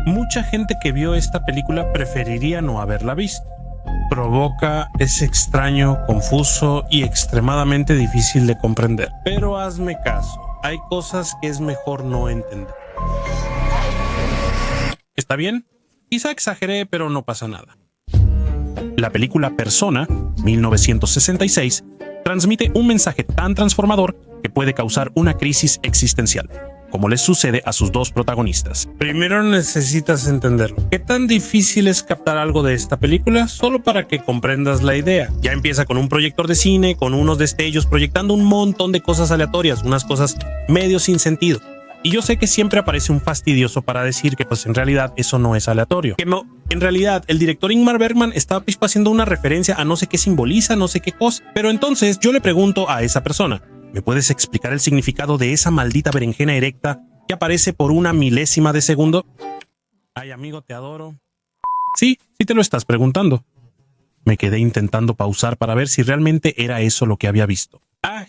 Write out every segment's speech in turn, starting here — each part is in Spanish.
Mucha gente que vio esta película preferiría no haberla visto. Provoca, es extraño, confuso y extremadamente difícil de comprender. Pero hazme caso, hay cosas que es mejor no entender. ¿Está bien? Quizá exageré, pero no pasa nada. La película Persona, 1966, transmite un mensaje tan transformador que puede causar una crisis existencial, como les sucede a sus dos protagonistas. Primero necesitas entenderlo. ¿Qué tan difícil es captar algo de esta película? Solo para que comprendas la idea. Ya empieza con un proyector de cine, con unos destellos, proyectando un montón de cosas aleatorias, unas cosas medio sin sentido. Y yo sé que siempre aparece un fastidioso para decir que pues en realidad eso no es aleatorio. Que no, en realidad el director Ingmar Bergman está haciendo una referencia a no sé qué simboliza, no sé qué cosa. Pero entonces yo le pregunto a esa persona, ¿me puedes explicar el significado de esa maldita berenjena erecta que aparece por una milésima de segundo? Ay, amigo, te adoro. Sí te lo estás preguntando. Me quedé intentando pausar para ver si realmente era eso lo que había visto.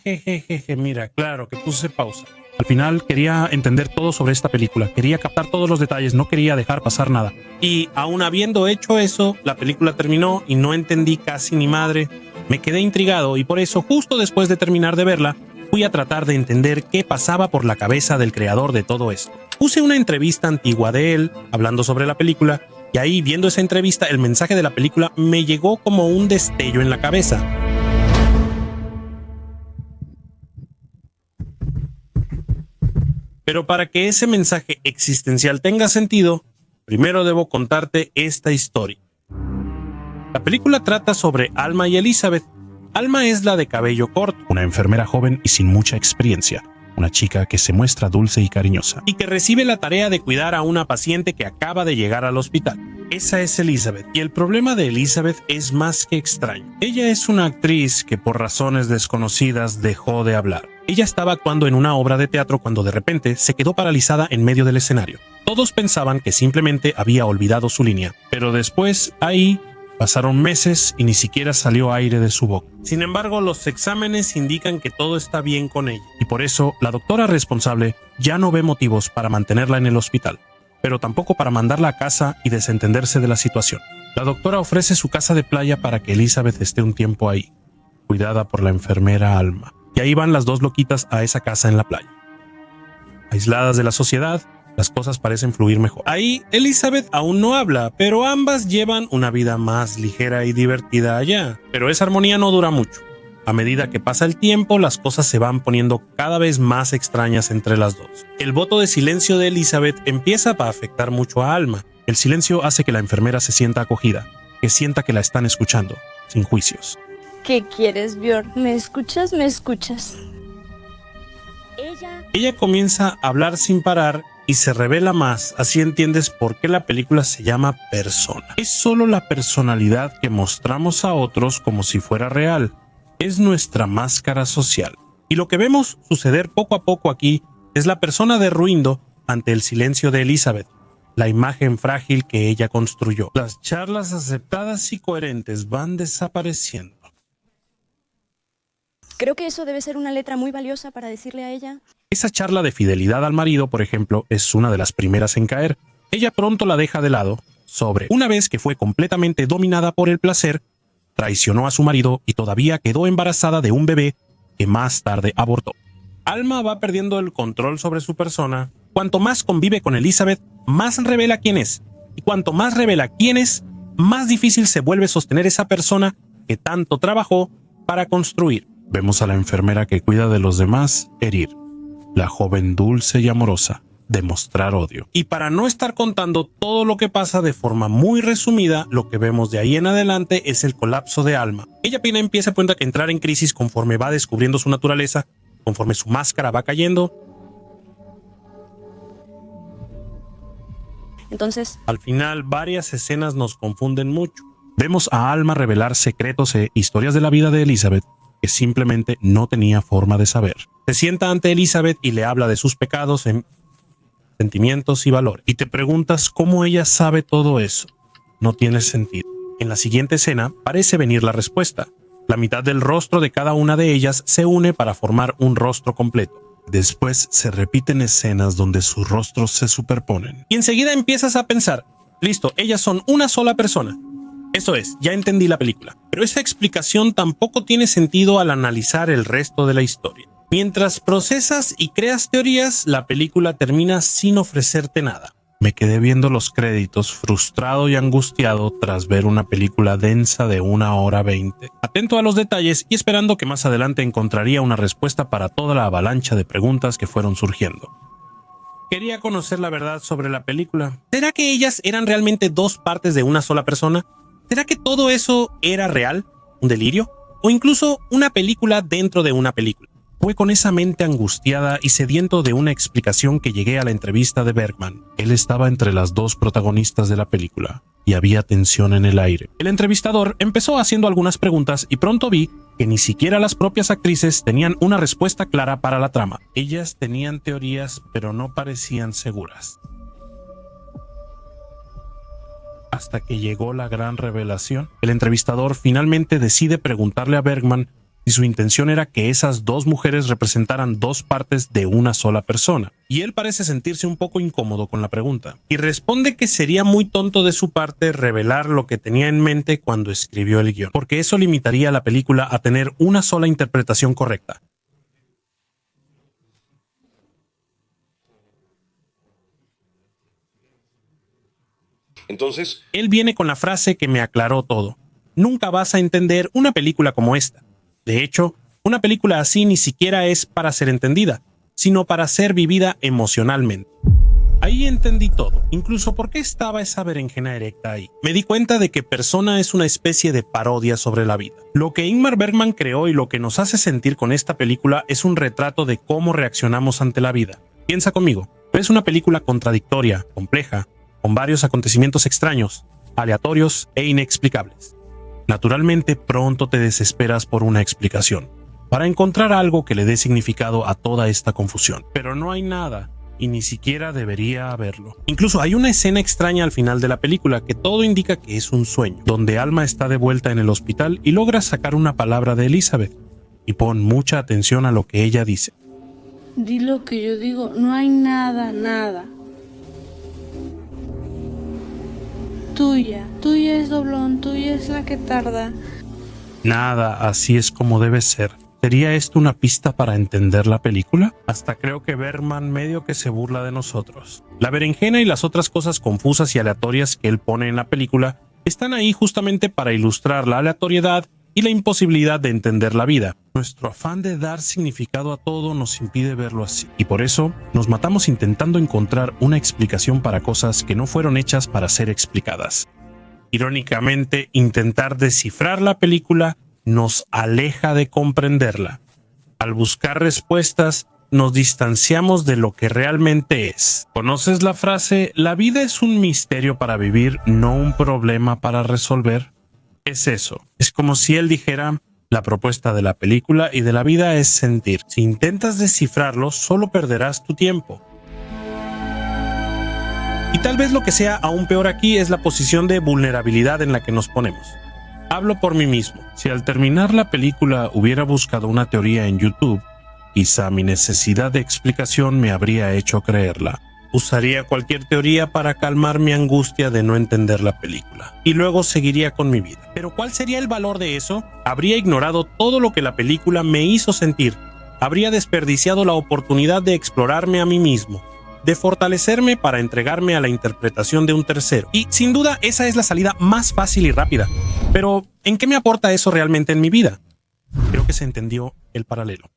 Jejeje, mira, claro que puse pausa. Al final quería entender todo sobre esta película, quería captar todos los detalles, no quería dejar pasar nada. Y aún habiendo hecho eso, la película terminó y no entendí casi ni madre. Me quedé intrigado y por eso, justo después de terminar de verla, fui a tratar de entender qué pasaba por la cabeza del creador de todo esto. Puse una entrevista antigua de él, hablando sobre la película, y ahí, viendo esa entrevista, el mensaje de la película me llegó como un destello en la cabeza. Pero para que ese mensaje existencial tenga sentido, primero debo contarte esta historia. La película trata sobre Alma y Elizabeth. Alma es la de cabello corto, una enfermera joven y sin mucha experiencia, una chica que se muestra dulce y cariñosa, y que recibe la tarea de cuidar a una paciente que acaba de llegar al hospital. Esa es Elizabeth, y el problema de Elizabeth es más que extraño. Ella es una actriz que por razones desconocidas dejó de hablar. Ella estaba actuando en una obra de teatro cuando de repente se quedó paralizada en medio del escenario. Todos pensaban que simplemente había olvidado su línea, pero después ahí pasaron meses y ni siquiera salió aire de su boca. Sin embargo, los exámenes indican que todo está bien con ella, y por eso la doctora responsable ya no ve motivos para mantenerla en el hospital, pero tampoco para mandarla a casa y desentenderse de la situación. La doctora ofrece su casa de playa para que Elizabeth esté un tiempo ahí, cuidada por la enfermera Alma. Y ahí van las dos loquitas a esa casa en la playa. Aisladas de la sociedad, las cosas parecen fluir mejor. Ahí Elizabeth aún no habla, pero ambas llevan una vida más ligera y divertida allá. Pero esa armonía no dura mucho. A medida que pasa el tiempo, las cosas se van poniendo cada vez más extrañas entre las dos. El voto de silencio de Elizabeth empieza a afectar mucho a Alma. El silencio hace que la enfermera se sienta acogida, que sienta que la están escuchando, sin juicios. ¿Qué quieres, Björn? ¿Me escuchas? ¿Me escuchas? Ella comienza a hablar sin parar y se revela más, así entiendes por qué la película se llama Persona. Es solo la personalidad que mostramos a otros como si fuera real. Es nuestra máscara social. Y lo que vemos suceder poco a poco aquí es la persona derruindo ante el silencio de Elizabeth, la imagen frágil que ella construyó. Las charlas aceptadas y coherentes van desapareciendo. Creo que eso debe ser una letra muy valiosa para decirle a ella. Esa charla de fidelidad al marido, por ejemplo, es una de las primeras en caer. Ella pronto la deja de lado sobre una vez que fue completamente dominada por el placer, traicionó a su marido y todavía quedó embarazada de un bebé que más tarde abortó. Alma va perdiendo el control sobre su persona. Cuanto más convive con Elizabeth, más revela quién es. Y cuanto más revela quién es, más difícil se vuelve sostener esa persona que tanto trabajó para construir. Vemos a la enfermera que cuida de los demás herir. La joven dulce y amorosa demostrar odio. Y para no estar contando todo lo que pasa de forma muy resumida, lo que vemos de ahí en adelante es el colapso de Alma. Ella empieza a entrar en crisis conforme va descubriendo su naturaleza, conforme su máscara va cayendo. Entonces, al final, varias escenas nos confunden mucho. Vemos a Alma revelar secretos e historias de la vida de Elizabeth que simplemente no tenía forma de saber. Se sienta ante Elizabeth y le habla de sus pecados, sentimientos y valores. Y te preguntas cómo ella sabe todo eso. No tiene sentido. En la siguiente escena parece venir la respuesta. La mitad del rostro de cada una de ellas se une para formar un rostro completo. Después se repiten escenas donde sus rostros se superponen. Y enseguida empiezas a pensar, listo, ellas son una sola persona. Eso es, ya entendí la película. Pero esa explicación tampoco tiene sentido al analizar el resto de la historia. Mientras procesas y creas teorías, la película termina sin ofrecerte nada. Me quedé viendo los créditos, frustrado y angustiado tras ver una película densa de 1 hora 20, atento a los detalles y esperando que más adelante encontraría una respuesta para toda la avalancha de preguntas que fueron surgiendo. Quería conocer la verdad sobre la película. ¿Será que ellas eran realmente dos partes de una sola persona? ¿Será que todo eso era real? ¿Un delirio? ¿O incluso una película dentro de una película? Fue con esa mente angustiada y sediento de una explicación que llegué a la entrevista de Bergman. Él estaba entre las dos protagonistas de la película y había tensión en el aire. El entrevistador empezó haciendo algunas preguntas y pronto vi que ni siquiera las propias actrices tenían una respuesta clara para la trama. Ellas tenían teorías, pero no parecían seguras. Hasta que llegó la gran revelación, el entrevistador finalmente decide preguntarle a Bergman si su intención era que esas dos mujeres representaran dos partes de una sola persona. Y él parece sentirse un poco incómodo con la pregunta. Y responde que sería muy tonto de su parte revelar lo que tenía en mente cuando escribió el guión, porque eso limitaría a la película a tener una sola interpretación correcta. Entonces, él viene con la frase que me aclaró todo. Nunca vas a entender una película como esta. De hecho, una película así ni siquiera es para ser entendida, sino para ser vivida emocionalmente. Ahí entendí todo, incluso por qué estaba esa berenjena erecta ahí. Me di cuenta de que Persona es una especie de parodia sobre la vida. Lo que Ingmar Bergman creó y lo que nos hace sentir con esta película es un retrato de cómo reaccionamos ante la vida. Piensa conmigo, es una película contradictoria, compleja, con varios acontecimientos extraños, aleatorios e inexplicables. Naturalmente, pronto te desesperas por una explicación, para encontrar algo que le dé significado a toda esta confusión. Pero no hay nada, y ni siquiera debería haberlo. Incluso hay una escena extraña al final de la película que todo indica que es un sueño, donde Alma está de vuelta en el hospital y logra sacar una palabra de Elizabeth. Y pon mucha atención a lo que ella dice. Di lo que yo digo, no hay nada. Tuya es doblón, tuya es la que tarda. Nada, así es como debe ser. ¿Sería esto una pista para entender la película? Hasta creo que Bergman medio que se burla de nosotros. La berenjena y las otras cosas confusas y aleatorias que él pone en la película están ahí justamente para ilustrar la aleatoriedad y la imposibilidad de entender la vida. Nuestro afán de dar significado a todo nos impide verlo así, y por eso nos matamos intentando encontrar una explicación para cosas que no fueron hechas para ser explicadas. Irónicamente, intentar descifrar la película nos aleja de comprenderla. Al buscar respuestas, nos distanciamos de lo que realmente es. ¿Conoces la frase, la vida es un misterio para vivir, no un problema para resolver? Es eso. Es como si él dijera, la propuesta de la película y de la vida es sentir. Si intentas descifrarlo, solo perderás tu tiempo. Y tal vez lo que sea aún peor aquí es la posición de vulnerabilidad en la que nos ponemos. Hablo por mí mismo. Si al terminar la película hubiera buscado una teoría en YouTube, quizá mi necesidad de explicación me habría hecho creerla. Usaría cualquier teoría para calmar mi angustia de no entender la película. Y luego seguiría con mi vida. ¿Pero cuál sería el valor de eso? Habría ignorado todo lo que la película me hizo sentir. Habría desperdiciado la oportunidad de explorarme a mí mismo, de fortalecerme para entregarme a la interpretación de un tercero. Y sin duda esa es la salida más fácil y rápida. Pero, ¿en qué me aporta eso realmente en mi vida? Creo que se entendió el paralelo.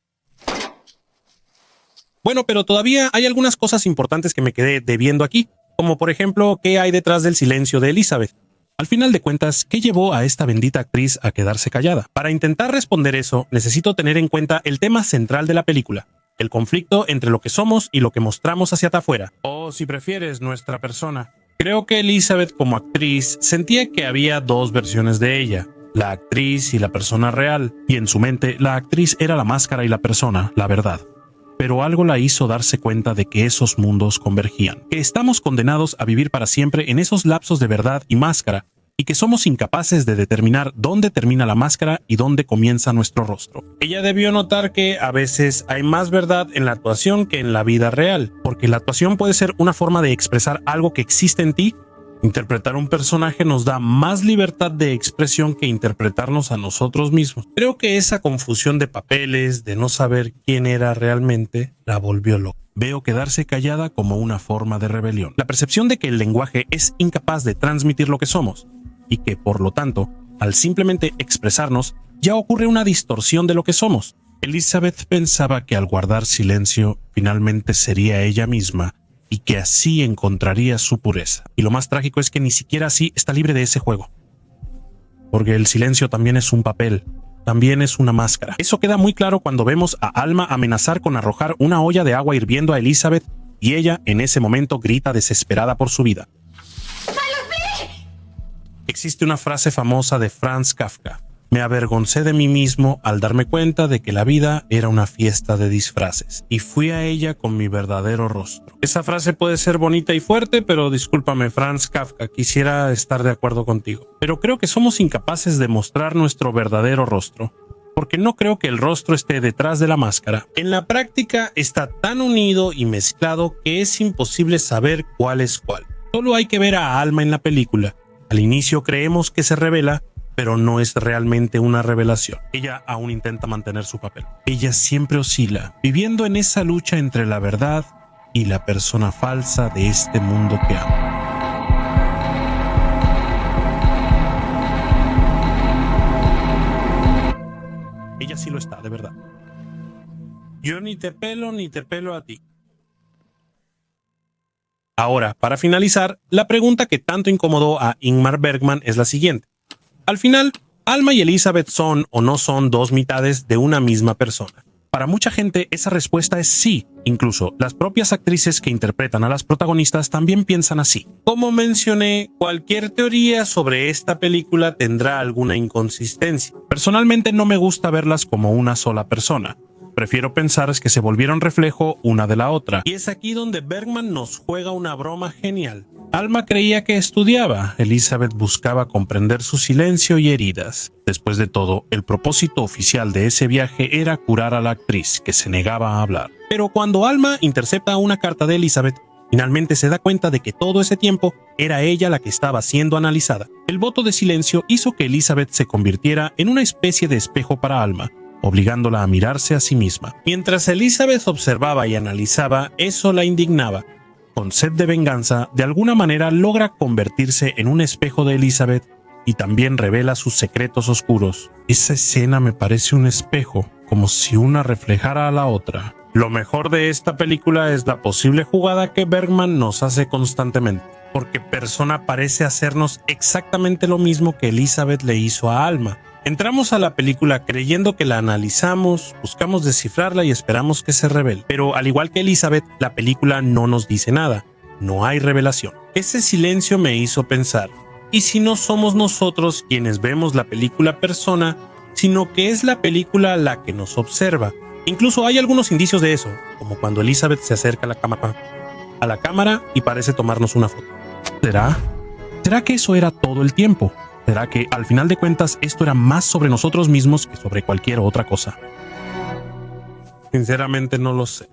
Bueno, pero todavía hay algunas cosas importantes que me quedé debiendo aquí, como por ejemplo, ¿qué hay detrás del silencio de Elizabeth? Al final de cuentas, ¿qué llevó a esta bendita actriz a quedarse callada? Para intentar responder eso, necesito tener en cuenta el tema central de la película, el conflicto entre lo que somos y lo que mostramos hacia afuera, o si prefieres, nuestra persona. Creo que Elizabeth como actriz sentía que había dos versiones de ella, la actriz y la persona real, y en su mente la actriz era la máscara y la persona, la verdad. Pero algo la hizo darse cuenta de que esos mundos convergían, que estamos condenados a vivir para siempre en esos lapsos de verdad y máscara, y que somos incapaces de determinar dónde termina la máscara y dónde comienza nuestro rostro. Ella debió notar que a veces hay más verdad en la actuación que en la vida real, porque la actuación puede ser una forma de expresar algo que existe en ti. Interpretar un personaje nos da más libertad de expresión que interpretarnos a nosotros mismos. Creo que esa confusión de papeles, de no saber quién era realmente, la volvió loca. Veo quedarse callada como una forma de rebelión. La percepción de que el lenguaje es incapaz de transmitir lo que somos, y que, por lo tanto, al simplemente expresarnos, ya ocurre una distorsión de lo que somos. Elizabeth pensaba que al guardar silencio, finalmente sería ella misma, y que así encontraría su pureza. Y lo más trágico es que ni siquiera así está libre de ese juego. Porque el silencio también es un papel, también es una máscara. Eso queda muy claro cuando vemos a Alma amenazar con arrojar una olla de agua hirviendo a Elizabeth, y ella en ese momento grita desesperada por su vida. Existe una frase famosa de Franz Kafka: me avergoncé de mí mismo al darme cuenta de que la vida era una fiesta de disfraces, y fui a ella con mi verdadero rostro. Esa frase puede ser bonita y fuerte, pero discúlpame, Franz Kafka, quisiera estar de acuerdo contigo. Pero creo que somos incapaces de mostrar nuestro verdadero rostro, porque no creo que el rostro esté detrás de la máscara. En la práctica está tan unido y mezclado que es imposible saber cuál es cuál. Solo hay que ver a Alma en la película. Al inicio creemos que se revela, pero no es realmente una revelación. Ella aún intenta mantener su papel. Ella siempre oscila, viviendo en esa lucha entre la verdad y la persona falsa de este mundo que ama. Ella sí lo está, de verdad. Yo ni te pelo a ti. Ahora, para finalizar, la pregunta que tanto incomodó a Ingmar Bergman es la siguiente. Al final, Alma y Elizabeth son o no son dos mitades de una misma persona. Para mucha gente esa respuesta es sí. Incluso las propias actrices que interpretan a las protagonistas también piensan así. Como mencioné, cualquier teoría sobre esta película tendrá alguna inconsistencia. Personalmente no me gusta verlas como una sola persona. Prefiero pensar que se volvieron reflejo una de la otra. Y es aquí donde Bergman nos juega una broma genial. Alma creía que estudiaba, Elizabeth buscaba comprender su silencio y heridas. Después de todo, el propósito oficial de ese viaje era curar a la actriz, que se negaba a hablar. Pero cuando Alma intercepta una carta de Elizabeth, finalmente se da cuenta de que todo ese tiempo era ella la que estaba siendo analizada. El voto de silencio hizo que Elizabeth se convirtiera en una especie de espejo para Alma, obligándola a mirarse a sí misma. Mientras Elizabeth observaba y analizaba, eso la indignaba. Con sed de venganza, de alguna manera logra convertirse en un espejo de Elizabeth y también revela sus secretos oscuros. Esa escena me parece un espejo, como si una reflejara a la otra. Lo mejor de esta película es la posible jugada que Bergman nos hace constantemente, porque Persona parece hacernos exactamente lo mismo que Elizabeth le hizo a Alma. Entramos a la película creyendo que la analizamos, buscamos descifrarla y esperamos que se revele. Pero al igual que Elizabeth, la película no nos dice nada. No hay revelación. Ese silencio me hizo pensar, ¿y si no somos nosotros quienes vemos la película Persona, sino que es la película la que nos observa? Incluso hay algunos indicios de eso, como cuando Elizabeth se acerca a la cámara y parece tomarnos una foto. ¿Será que eso era todo el tiempo? ¿Será que al final de cuentas esto era más sobre nosotros mismos que sobre cualquier otra cosa? Sinceramente no lo sé.